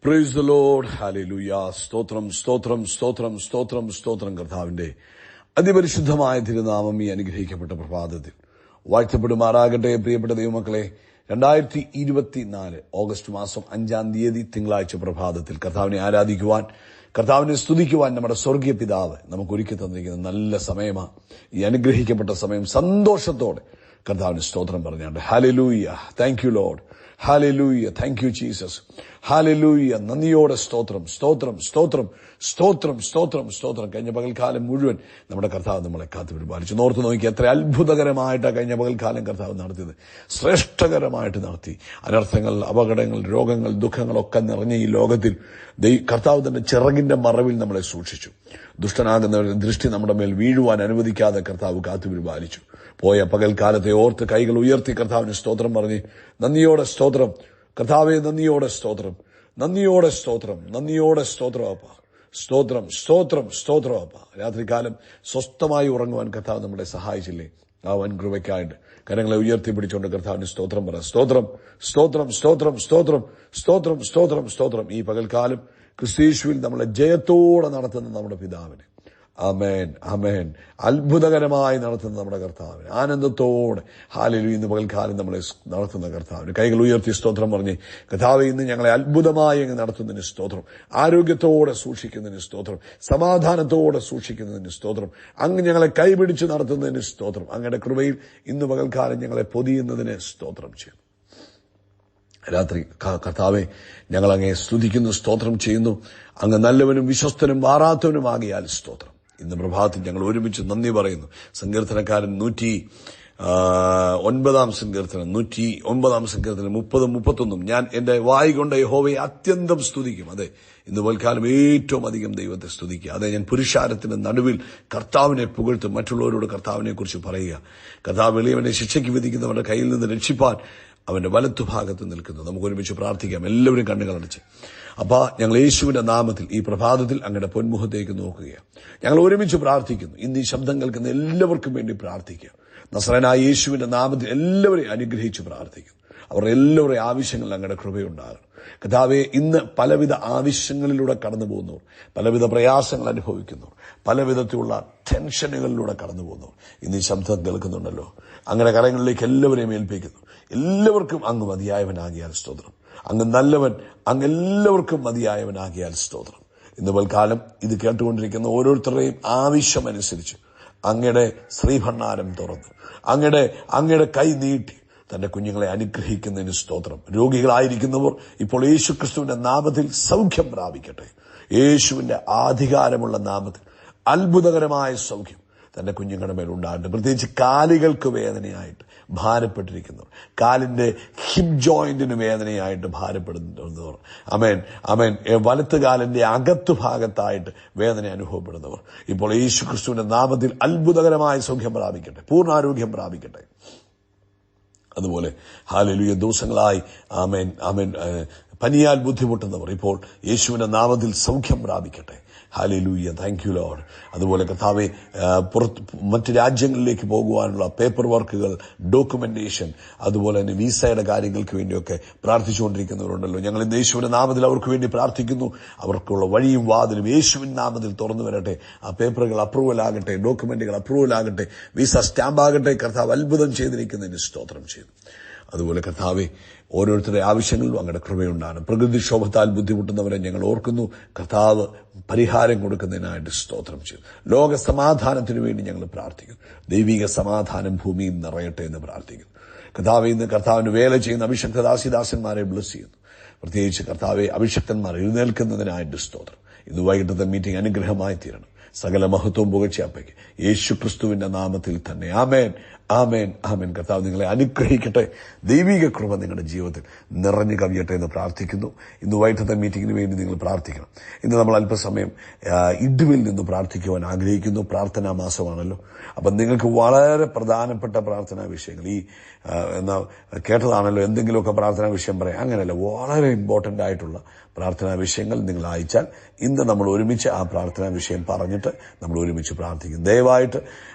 Praise the Lord. Hallelujah. സ്തോത്രം സ്തോത്രം സ്തോത്രം സ്തോത്രം സ്തോത്രം. കർത്താവിന്റെ അതിപരിശുദ്ധമായ തിരുനാമം ഈ അനുഗ്രഹിക്കപ്പെട്ട പ്രഭാതത്തിൽ വാഴ്ത്തപ്പെടുമാറാകട്ടെ. പ്രിയപ്പെട്ട ദൈവമക്കളെ, 2024 ഓഗസ്റ്റ് മാസം 5 തീയതി തിങ്കളാഴ്ച പ്രഭാതത്തിൽ കർത്താവിനെ ആരാധിക്കുവാൻ, കർത്താവിനെ സ്തുതിക്കുവാൻ നമ്മുടെ സ്വർഗീയ പിതാവ് നമുക്ക് ഒരുക്കി തന്നിരിക്കുന്ന നല്ല സമയമാണ്. ഈ അനുഗ്രഹിക്കപ്പെട്ട സമയം സന്തോഷത്തോടെ കർത്താവിന് സ്തോത്രം പറഞ്ഞാണ്ട് hallelujah, thank you Lord, hallelujah, thank you Jesus, hallelujah, നന്ദിയോടെ സ്തോത്രം സ്തോത്രം സ്തോത്രം സ്തോത്രം സ്തോത്രം സ്തോത്രം. കഴിഞ്ഞ പകൽക്കാലം മുഴുവൻ നമ്മുടെ കർത്താവ് നമ്മളെ കാത്തു പരിപാലിച്ചു. നോർത്ത് നോക്കി എത്ര അത്ഭുതകരമായിട്ടാണ് കഴിഞ്ഞ പകൽക്കാലം കർത്താവ് നടത്തിയത്. ശ്രേഷ്ഠകരമായിട്ട് നടത്തി. അനർത്ഥങ്ങൾ, അപകടങ്ങൾ, രോഗങ്ങൾ, ദുഃഖങ്ങളൊക്കെ നിറഞ്ഞ ഈ ലോകത്തിൽ കർത്താവ് തന്നെ ചിറകിന്റെ മറവിൽ നമ്മളെ സൂക്ഷിച്ചു. ദുഷ്ടനാകുന്നവരുടെ ദൃഷ്ടി നമ്മുടെ മേൽ വീഴുവാൻ അനുവദിക്കാതെ കർത്താവ് കാത്തു പരിപാലിച്ചു. പോയ പകൽക്കാലത്തെ ഓർത്ത് കൈകൾ ഉയർത്തി കർത്താവിന് സ്തോത്രം പറഞ്ഞ് നന്ദിയോടെ സ്തോത്രം കർത്താവെ, നന്ദിയോടെ സ്തോത്രം, നന്ദിയോടെ സ്തോത്രം, നന്ദിയോടെ സ്തോത്രം അപ്പ, സ്തോത്രം സ്തോത്രം സ്തോത്രം അപ്പ. രാത്രികാലം സ്വസ്ഥമായി ഉറങ്ങുവാൻ കർത്താവ് നമ്മളെ സഹായിച്ചില്ലേ? ആ വൻ കൃപയ്ക്കായിട്ട് കരങ്ങളെ ഉയർത്തി പിടിച്ചുകൊണ്ട് കർത്താവിന് സ്തോത്രം പറ. സ്തോത്രം സ്തോത്രം സ്തോത്രം സ്തോത്രം സ്തോത്രം സ്തോത്രം സ്തോത്രം. ഈ പകൽക്കാലം ക്രിസ്തീശുവിൽ നമ്മളെ ജയത്തോടെ നടത്തുന്ന നമ്മുടെ പിതാവിന്, ആമേൻ ആമേൻ, അത്ഭുതകരമായി നടത്തുന്ന നമ്മുടെ കർത്താവിന്, ആനന്ദത്തോടെ ഹല്ലേലൂയ, ഇന്ന് പകൽക്കാലം നമ്മളെ നടത്തുന്ന കർത്താവിന് കൈകൾ ഉയർത്തി സ്തോത്രം പറഞ്ഞ് കർത്താവേ, ഇന്ന് ഞങ്ങളെ അത്ഭുതമായി അങ്ങ് നടത്തുന്നതിന് സ്തോത്രം, ആരോഗ്യത്തോടെ സൂക്ഷിക്കുന്നതിന് സ്തോത്രം, സമാധാനത്തോടെ സൂക്ഷിക്കുന്നതിന് സ്തോത്രം, അങ്ങ് ഞങ്ങളെ കൈപിടിച്ച് നടത്തുന്നതിന് സ്തോത്രം, അങ്ങയുടെ കൃപയിൽ ഇന്ന് പകൽക്കാലം ഞങ്ങളെ പൊതിയുന്നതിന് സ്തോത്രം ചെയ്യും. രാത്രി കർത്താവെ, ഞങ്ങൾ അങ്ങയെ സ്തുതിക്കുന്നു, സ്തോത്രം ചെയ്യുന്നു. അങ്ങ് നല്ലവനും വിശ്വസ്തനും മാറാത്തവനുമാകിയാൽ സ്തോത്രം. ഇന്ന് പ്രഭാതത്തിൽ ഞങ്ങൾ ഒരുമിച്ച് നന്ദി പറയുന്നു. സങ്കീർത്തനക്കാരൻ 109 സങ്കീർത്തനം 109 സങ്കീർത്തനം 30-31, ഞാൻ എന്റെ വായ് കൊണ്ട് യഹോവയെ അത്യന്തം സ്തുതിക്കും. അതെ, ഇന്ന് പൽക്കാലം ഏറ്റവും അധികം ദൈവത്തെ സ്തുതിക്കുക. അതെ, ഞാൻ പുരുഷാരത്തിന്റെ നടുവിൽ കർത്താവിനെ പുകഴ്ത്തും, മറ്റുള്ളവരോട് കർത്താവിനെ കുറിച്ച് പറയുക. കർത്താവ് എളിയവനെ ശിക്ഷയ്ക്ക് വിധിക്കുന്നവരുടെ കയ്യിൽ നിന്ന് രക്ഷിപ്പാൻ അവന്റെ വലത്തുഭാഗത്ത് നിൽക്കുന്നു. നമുക്ക് ഒരുമിച്ച് പ്രാർത്ഥിക്കാം. എല്ലാവരും കണ്ണുകളടച്ച്. അപ്പാ, ഞങ്ങൾ യേശുവിന്റെ നാമത്തിൽ ഈ പ്രഭാതത്തിൽ അങ്ങയുടെ പൊന്മുഖത്തേക്ക് നോക്കുകയാണ്. ഞങ്ങൾ ഒരുമിച്ച് പ്രാർത്ഥിക്കുന്നു. ഇന്ന് ഈ ശബ്ദം കേൾക്കുന്ന എല്ലാവർക്കും വേണ്ടി പ്രാർത്ഥിക്കുക. നസറേനായ യേശുവിന്റെ നാമത്തിൽ എല്ലാവരെയും അനുഗ്രഹിച്ച് പ്രാർത്ഥിക്കുന്നു. അവരുടെ എല്ലാവരുടെയും ആവശ്യങ്ങളിൽ അങ്ങയുടെ കൃപയുണ്ടാകണം. കർത്താവേ, ഇന്ന് പലവിധ ആവശ്യങ്ങളിലൂടെ കടന്നു പോകുന്നവർ, പലവിധ പ്രയാസങ്ങൾ അനുഭവിക്കുന്നവർ, പലവിധത്തിലുള്ള ടെൻഷനുകളിലൂടെ കടന്നു പോകുന്നവർ ഇന്ന് ഈ ശബ്ദം കേൾക്കുന്നുണ്ടല്ലോ. അങ്ങനെ കരങ്ങളിലേക്ക് എല്ലാവരെയും ഏൽപ്പിക്കുന്നു. എല്ലാവർക്കും അങ്ങ് മതിയായവനാകിയാൽ സ്തോത്രം. അങ്ങ് നല്ലവൻ, അങ്ങ് എല്ലാവർക്കും മതിയായവനാകിയാൽ സ്തോത്രം. ഇന്ന് പൽക്കാലം ഇത് കേട്ടുകൊണ്ടിരിക്കുന്ന ഓരോരുത്തരുടെയും ആവശ്യമനുസരിച്ച് അങ്ങയുടെ ശ്രീഭണ്ഡാരം തുറന്ന് അങ്ങയുടെ കൈ നീട്ടി തന്റെ കുഞ്ഞുങ്ങളെ അനുഗ്രഹിക്കുന്നതിന് സ്തോത്രം. രോഗികളായിരിക്കുന്നവർ ഇപ്പോൾ യേശുക്രിസ്തുവിന്റെ നാമത്തിൽ സൗഖ്യം പ്രാപിക്കട്ടെ. യേശുവിന്റെ ആധികാരമുള്ള നാമത്തിൽ അത്ഭുതകരമായ സൗഖ്യം തന്റെ കുഞ്ഞുങ്ങളുടെ മേലുണ്ടാകട്ടെ. പ്രത്യേകിച്ച് കാലുകൾക്ക് വേദനയായിട്ട് ഭാരപ്പെട്ടിരിക്കുന്നവർ, കാലിന്റെ ഹിപ്പ് ജോയിന്റിന് വേദനയായിട്ട് ഭാരപ്പെടുന്നവർ, അമേൻ അമേൻ, വലത്ത് കാലിന്റെ അകത്തു ഭാഗത്തായിട്ട് വേദന അനുഭവപ്പെടുന്നവർ ഇപ്പോൾ യേശുക്രിസ്തുവിന്റെ നാമത്തിൽ അത്ഭുതകരമായ സൗഖ്യം പ്രാപിക്കട്ടെ, പൂർണ്ണാരോഗ്യം പ്രാപിക്കട്ടെ. അതുപോലെ ഹല്ലേലൂയ, ദിവസങ്ങളായി ആമേൻ ആമേൻ പനിയാൽ ബുദ്ധിമുട്ടുന്നവർ ഇപ്പോൾ യേശുവിന്റെ നാമത്തിൽ സൗഖ്യം പ്രാപിക്കട്ടെ. Hallelujah, thank you Lord. അതുപോലെ കർത്താവെ, മറ്റ് രാജ്യങ്ങളിലേക്ക് പോകുവാനുള്ള പേപ്പർ വർക്കുകൾ, ഡോക്യുമെന്റേഷൻ, അതുപോലെ തന്നെ വിസയുടെ കാര്യങ്ങൾക്ക് വേണ്ടിയൊക്കെ പ്രാർത്ഥിച്ചുകൊണ്ടിരിക്കുന്നവരുണ്ടല്ലോ. ഞങ്ങൾ ഇന്ന് യേശുവിന്റെ നാമത്തിൽ അവർക്ക് വേണ്ടി പ്രാർത്ഥിക്കുന്നു. അവർക്കുള്ള വഴിയും വാതിലും യേശുവിന്റെ നാമത്തിൽ തുറന്നു വരട്ടെ. ആ പേപ്പറുകൾ അപ്രൂവൽ ആകട്ടെ, ഡോക്യുമെന്റുകൾ അപ്രൂവൽ ആകട്ടെ, വിസ സ്റ്റാമ്പ് ആകട്ടെ. കർത്താവ് അത്ഭുതം ചെയ്തിരിക്കുന്നതിന് സ്തോത്രം ചെയ്തു. അതുപോലെ കർത്താവെ, ഓരോരുത്തരുടെ ആവശ്യങ്ങളിലും അങ്ങയുടെ കൃപയുണ്ടാണ്. പ്രകൃതിക്ഷോഭത്താൽ ബുദ്ധിമുട്ടുന്നവരെ ഞങ്ങൾ ഓർക്കുന്നു. കർത്താവ് പരിഹാരം കൊടുക്കുന്നതിനായിട്ട് സ്തോത്രം ചെയ്തു. ലോക സമാധാനത്തിനു വേണ്ടി ഞങ്ങൾ പ്രാർത്ഥിക്കുന്നു. ദൈവിക സമാധാനം ഭൂമിയിൽ നിറയട്ടെ എന്ന് പ്രാർത്ഥിക്കുന്നു. കർത്താവെ, ഇന്ന് കർത്താവിന് വേല ചെയ്യുന്ന അഭിഷക്ത ദാസിദാസന്മാരെ ബ്ലസ് ചെയ്യുന്നു. പ്രത്യേകിച്ച് കർത്താവെ, അഭിഷക്തന്മാർ എഴുന്നേൽക്കുന്നതിനായിട്ട് സ്തോത്രം. ഇന്ന് വൈകിട്ടത്തെ മീറ്റിംഗ് അനുഗ്രഹമായി തീരണം. സകല മഹത്വവും പുകഴ്ചയപ്പയ്ക്ക് യേശുക്രിസ്തുവിന്റെ നാമത്തിൽ തന്നെ. ആമേൻ ആമേൻ ആമേൻ. കർത്താവ് നിങ്ങളെ അനുഗ്രഹിക്കട്ടെ. ദൈവിക കൃപ നിങ്ങളുടെ ജീവിതത്തിൽ നിറഞ്ഞു കവിയട്ടെ എന്ന് പ്രാർത്ഥിക്കുന്നു. ഇന്ന് വൈകിട്ടത്തെ മീറ്റിംഗിന് വേണ്ടി നിങ്ങൾ പ്രാർത്ഥിക്കണം. ഇന്ന് നമ്മൾ അല്പസമയം ഇടുവിൽ നിന്ന് പ്രാർത്ഥിക്കുവാൻ ആഗ്രഹിക്കുന്നു. പ്രാർത്ഥനാ മാസമാണല്ലോ. അപ്പം നിങ്ങൾക്ക് വളരെ പ്രധാനപ്പെട്ട പ്രാർത്ഥനാ വിഷയങ്ങൾ, ഈ കേട്ടതാണല്ലോ, എന്തെങ്കിലുമൊക്കെ പ്രാർത്ഥനാ വിഷയം പറയാം, അങ്ങനെയല്ല, വളരെ ഇമ്പോർട്ടന്റ് ആയിട്ടുള്ള പ്രാർത്ഥനാ വിഷയങ്ങൾ നിങ്ങൾ അയച്ചാൽ ഇന്ന് നമ്മൾ ഒരുമിച്ച് ആ പ്രാർത്ഥനാ വിഷയം പറഞ്ഞിട്ട് നമ്മൾ ഒരുമിച്ച് പ്രാർത്ഥിക്കും. ദയവായിട്ട്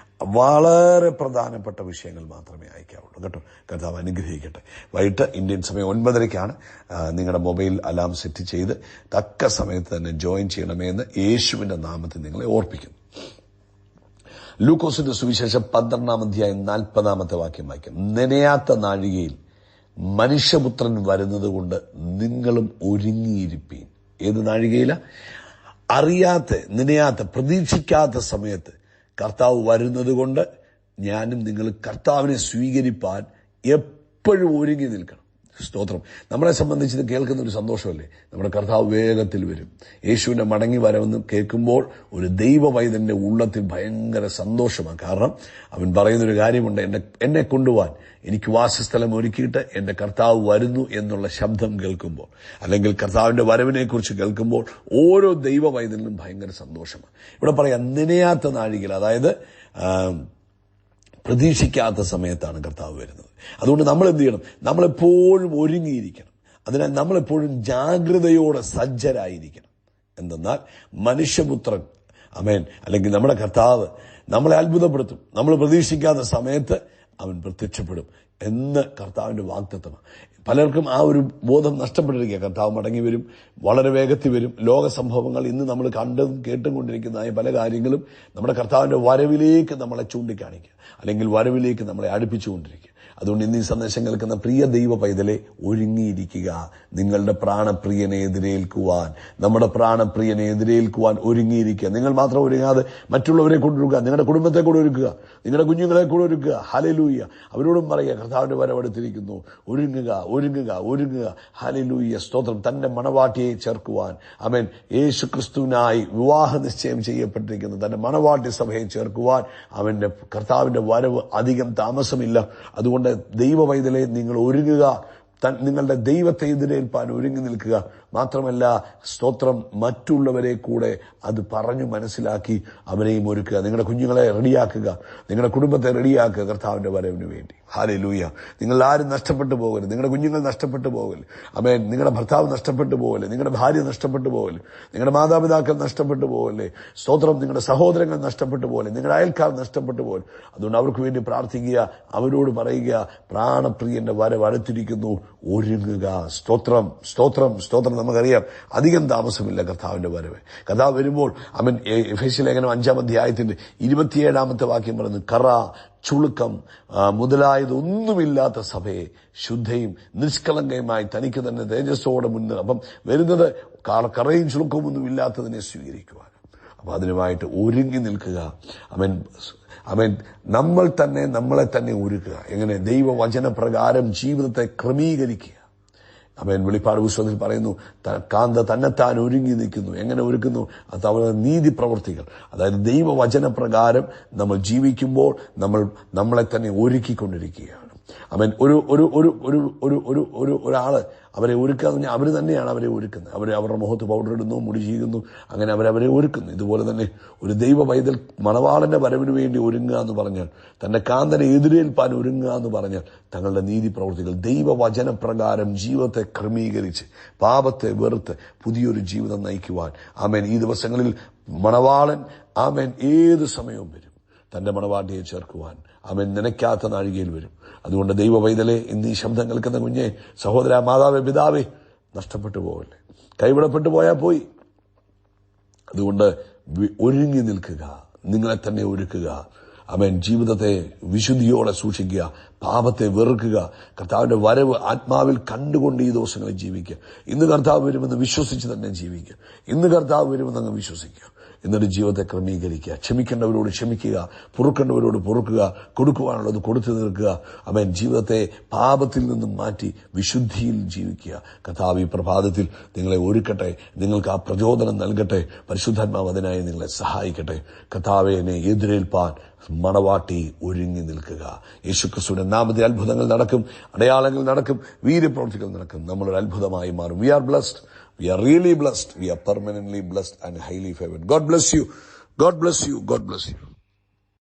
വളരെ പ്രധാനപ്പെട്ട വിഷയങ്ങൾ മാത്രമേ അയക്കാവുള്ളൂ കേട്ടോ. കർത്താവ് അനുഗ്രഹിക്കട്ടെ. വൈകിട്ട് ഇന്ത്യൻ സമയം 9:30 നിങ്ങളുടെ മൊബൈൽ അലാം സെറ്റ് ചെയ്ത് തക്ക സമയത്ത് തന്നെ ജോയിൻ ചെയ്യണമേ എന്ന് യേശുവിന്റെ നാമത്തിൽ നിങ്ങളെ ഓർപ്പിക്കുന്നു. ലൂക്കോസിന്റെ സുവിശേഷം 12-40 വാക്യം വായിക്കാം. നനയാത്ത നാഴികയിൽ മനുഷ്യപുത്രൻ വരുന്നത് കൊണ്ട് നിങ്ങളും ഒരുങ്ങിയിരിപ്പീൻ. ഏത് നാഴികയില? അറിയാത്ത, നനയാത്ത, പ്രതീക്ഷിക്കാത്ത സമയത്ത് കർത്താവ് വരുന്നത് കൊണ്ട് ഞാനും നിങ്ങൾ കർത്താവിനെ സ്വീകരിപ്പാൻ എപ്പോഴും ഒരുങ്ങി നിൽക്കണം. സ്തോത്രം. നമ്മളെ സംബന്ധിച്ച് ഇത് കേൾക്കുന്ന ഒരു സന്തോഷമല്ലേ? നമ്മുടെ കർത്താവ് വേഗത്തിൽ വരും. യേശുവിന്റെ മടങ്ങി വരവെന്ന് കേൾക്കുമ്പോൾ ഒരു ദൈവ പൈതലിന്റെ ഉള്ളത്തിൽ ഭയങ്കര സന്തോഷമാണ്. കാരണം അവൻ പറയുന്നൊരു കാര്യമുണ്ട്, എന്നെ കൊണ്ടുപോവാൻ എനിക്ക് വാസസ്ഥലം ഒരുക്കിയിട്ട് എന്റെ കർത്താവ് വരുന്നു എന്നുള്ള ശബ്ദം കേൾക്കുമ്പോൾ, അല്ലെങ്കിൽ കർത്താവിന്റെ വരവിനെ കുറിച്ച് കേൾക്കുമ്പോൾ ഓരോ ദൈവ പൈതലിനും ഭയങ്കര സന്തോഷമാണ്. ഇവിടെ പറയാം നനയാത്ത നാഴികയിൽ, അതായത് പ്രതീക്ഷിക്കാത്ത സമയത്താണ് കർത്താവ് വരുന്നത്. അതുകൊണ്ട് നമ്മൾ എന്ത് ചെയ്യണം? നമ്മളെപ്പോഴും ഒരുങ്ങിയിരിക്കണം. അതിനാൽ നമ്മളെപ്പോഴും ജാഗ്രതയോടെ സജ്ജരായിരിക്കണം. എന്തെന്നാൽ മനുഷ്യപുത്രൻ, ആമേൻ, അല്ലെങ്കിൽ നമ്മുടെ കർത്താവ് നമ്മളെ അത്ഭുതപ്പെടുത്തും. നമ്മൾ പ്രതീക്ഷിക്കാത്ത സമയത്ത് അവൻ പ്രത്യക്ഷപ്പെടും എന്ന് കർത്താവിന്റെ വാഗ്ദത്തമാണ്. പലർക്കും ആ ഒരു ബോധം നഷ്ടപ്പെട്ടിരിക്കുക. കർത്താവ് മടങ്ങി വരും, വളരെ വേഗത്തിൽ വരും. ലോക സംഭവങ്ങൾ, ഇന്ന് നമ്മൾ കണ്ടും കേട്ടും കൊണ്ടിരിക്കുന്നതായ പല കാര്യങ്ങളും നമ്മുടെ കർത്താവിന്റെ വരവിലേക്ക് നമ്മളെ ചൂണ്ടിക്കാണിക്കുക, അല്ലെങ്കിൽ വരവിലേക്ക് നമ്മളെ അടുപ്പിച്ചുകൊണ്ടിരിക്കുക. അതുകൊണ്ട് ഇന്ന് ഈ സന്ദേശം കേൾക്കുന്ന പ്രിയ ദൈവ പൈതലെ, ഒരുങ്ങിയിരിക്കുക. നിങ്ങളുടെ പ്രാണപ്രിയനെ എതിരേൽക്കുവാൻ, നമ്മുടെ പ്രാണപ്രിയനെ എതിരേൽക്കുവാൻ ഒരുങ്ങിയിരിക്കുക. നിങ്ങൾ മാത്രം ഒരുങ്ങാതെ മറ്റുള്ളവരെ കൊണ്ടൊരുക്കുക, നിങ്ങളുടെ കുടുംബത്തെ കൂടെ ഒരുക്കുക, നിങ്ങളുടെ കുഞ്ഞുങ്ങളെ കൂടെ ഒരുക്കുക. ഹല്ലേലൂയ. അവരോടും പറയുക, കർത്താവിന്റെ വരവെടുത്തിരിക്കുന്നു, ഒരുങ്ങുക, ഒരുങ്ങുക, ഒരുങ്ങുക. ഹല്ലേലൂയ, സ്തോത്രം. തന്റെ മണവാട്ടിയെ ചേർക്കുവാൻ, ആമേൻ, യേശു ക്രിസ്തുവിനായി വിവാഹ നിശ്ചയം ചെയ്യപ്പെട്ടിരിക്കുന്നു തന്റെ മണവാട്ടി സഭയെ ചേർക്കുവാൻ അവന്റെ കർത്താവിന്റെ വരവ് അധികം താമസമില്ല. അതുകൊണ്ട് ദൈവ പൈതലെ, നിങ്ങൾ ഒരുങ്ങുക. നിങ്ങളുടെ ദൈവത്തെ എതിരേൽപ്പാൻ ഒരുങ്ങി നിൽക്കുക. മാത്രമല്ല, സ്തോത്രം, മറ്റുള്ളവരെ കൂടെ അത് പറഞ്ഞു മനസ്സിലാക്കി അവരെയും ഒരുക്കുക. നിങ്ങളുടെ കുഞ്ഞുങ്ങളെ റെഡിയാക്കുക, നിങ്ങളുടെ കുടുംബത്തെ റെഡിയാക്കുക കർത്താവിന്റെ വരവിന് വേണ്ടി. ഹല്ലേലൂയ. നിങ്ങൾ ആരും നഷ്ടപ്പെട്ടു പോകരുത്. നിങ്ങളുടെ കുഞ്ഞുങ്ങൾ നഷ്ടപ്പെട്ടു പോകരുത്. ആമേൻ. നിങ്ങളുടെ ഭർത്താവ് നഷ്ടപ്പെട്ടു പോകല്ലേ, നിങ്ങളുടെ ഭാര്യ നഷ്ടപ്പെട്ടു പോകല്ലേ, നിങ്ങളുടെ മാതാപിതാക്കൾ നഷ്ടപ്പെട്ടു പോകല്ലേ, സ്തോത്രം, നിങ്ങളുടെ സഹോദരങ്ങൾ നഷ്ടപ്പെട്ടു പോകല്ലേ, നിങ്ങളുടെ അയൽക്കാർ നഷ്ടപ്പെട്ടു പോകല്ലേ. അതുകൊണ്ട് അവർക്ക് വേണ്ടി പ്രാർത്ഥിക്കുക, അവരോട് പറയുക, പ്രാണപ്രിയന്റെ വരവ് അടുത്തിരിക്കുന്നു, ഒരുങ്ങുക. സ്തോത്രം, സ്തോത്രം, സ്തോത്രം. നമുക്കറിയാം അധികം താമസമില്ല കർത്താവിന്റെ വരവ്. കർത്താവ് വരുമ്പോൾ അവൻ എഫേസ്യ ലേഖനം 5-ാം 27 വാക്യം പറയുന്നു, കറ, ചുളുക്കം മുതലായതൊന്നുമില്ലാത്ത സഭയെ ശുദ്ധയും നിഷ്കളങ്കയുമായി തനിക്ക് തന്നെ തേജസ്സോടെ മുന്നിൽ. അപ്പം വരുന്നത് കറയും ചുളുക്കവും ഒന്നും ഇല്ലാത്തതിനെ സ്വീകരിക്കുവാൻ. അപ്പൊ അതിനുമായിട്ട് ഒരുങ്ങി നിൽക്കുക. അവൻ നമ്മളെ തന്നെ ഒരുക്കുക. എങ്ങനെ? ദൈവവചനപ്രകാരം ജീവിതത്തെ ക്രമീകരിക്കുക. അവൻ വെളിപ്പാട് പുസ്തകത്തിൽ പറയുന്നു, കാന്ത തന്നെത്താൻ ഒരുങ്ങി നിൽക്കുന്നു. എങ്ങനെ ഒരുക്കുന്നു? അത് അവരുടെ നീതി പ്രവൃത്തികൾ, അതായത് ദൈവവചനപ്രകാരം നമ്മൾ ജീവിക്കുമ്പോൾ നമ്മളെ തന്നെ ഒരുക്കിക്കൊണ്ടിരിക്കുകയാണ്. അവൻ ഒരാള് അവരെ ഒരുക്കുക എന്ന് പറഞ്ഞാൽ അവർ തന്നെയാണ് അവരെ ഒരുക്കുന്നത്. അവരുടെ മുഖത്ത് പൗഡർ ഇടുന്നു, മുടി ചീകുന്നു, അങ്ങനെ അവരെ ഒരുക്കുന്നു. ഇതുപോലെ തന്നെ ഒരു ദൈവ പൈതൽ മണവാളന്റെ വരവിന് വേണ്ടി ഒരുങ്ങുക എന്ന് പറഞ്ഞാൽ, തന്റെ കാന്തനെ എതിരേൽപ്പാൻ ഒരുങ്ങുക എന്ന് പറഞ്ഞാൽ, തങ്ങളുടെ നീതി പ്രവൃത്തികൾ ദൈവവചനപ്രകാരം ജീവിതത്തെ ക്രമീകരിച്ച് പാപത്തെ വെറുത്ത് പുതിയൊരു ജീവിതം നയിക്കുവാൻ. ആമേൻ. ഈ ദിവസങ്ങളിൽ മണവാളൻ, ആമേൻ, ഏത് സമയവും വരും തന്റെ മണവാട്ടിയെ ചേർക്കുവാൻ. അവൻ നനയ്ക്കാത്ത നാഴികയിൽ വരും. അതുകൊണ്ട് ദൈവ പൈതലെ, ഇന്ന് ഈ ശബ്ദം കേൾക്കുന്ന കുഞ്ഞെ, സഹോദര, മാതാവേ, പിതാവേ, നഷ്ടപ്പെട്ടു പോകല്ലേ. കൈവിടപ്പെട്ടു പോയാൽ പോയി. അതുകൊണ്ട് ഒരുങ്ങി നിൽക്കുക, നിങ്ങളെ തന്നെ ഒരുക്കുക. അവൻ ജീവിതത്തെ വിശുദ്ധിയോടെ സൂക്ഷിക്കുക, പാപത്തെ വെറുക്കുക, കർത്താവിന്റെ വരവ് ആത്മാവിൽ കണ്ടുകൊണ്ട് ഈ ദിവസങ്ങളിൽ ജീവിക്കുക. ഇന്ന് കർത്താവ് വരുമെന്ന് വിശ്വസിച്ച് തന്നെ ജീവിക്കുക. ഇന്ന് കർത്താവ് വരുമെന്ന് അങ്ങ് വിശ്വസിക്കുക. എന്നിട്ട് ജീവിതത്തെ ക്രമീകരിക്കുക. ക്ഷമിക്കേണ്ടവരോട് ക്ഷമിക്കുക, പൊറുക്കേണ്ടവരോട് പൊറുക്കുക, കൊടുക്കുവാനുള്ളത് കൊടുത്തു തീർക്കുക. അവൻ ജീവിതത്തെ പാപത്തിൽ നിന്നും മാറ്റി വിശുദ്ധിയിൽ ജീവിക്കുക. കർത്താവ് ഈ പ്രഭാതത്തിൽ നിങ്ങളെ ഒരുക്കട്ടെ, നിങ്ങൾക്ക് ആ പ്രചോദനം നൽകട്ടെ. പരിശുദ്ധാത്മാവ് അതിനായി നിങ്ങളെ സഹായിക്കട്ടെ. കർത്താവെ, എന്നെ എതിരേൽപ്പാൻ മണവാട്ടി ഒരുങ്ങി നിൽക്കുക. യേശുക്രിസ്തുവിന്റെ നാമത്തിൽ അത്ഭുതങ്ങൾ നടക്കും, അടയാളങ്ങൾ നടക്കും, വീര്യപ്രവൃത്തികൾ നടക്കും. നമ്മളൊരു അത്ഭുതമായി മാറും. We are blessed. We are really blessed. We are permanently blessed and highly favored. God bless you. God bless you. God bless you.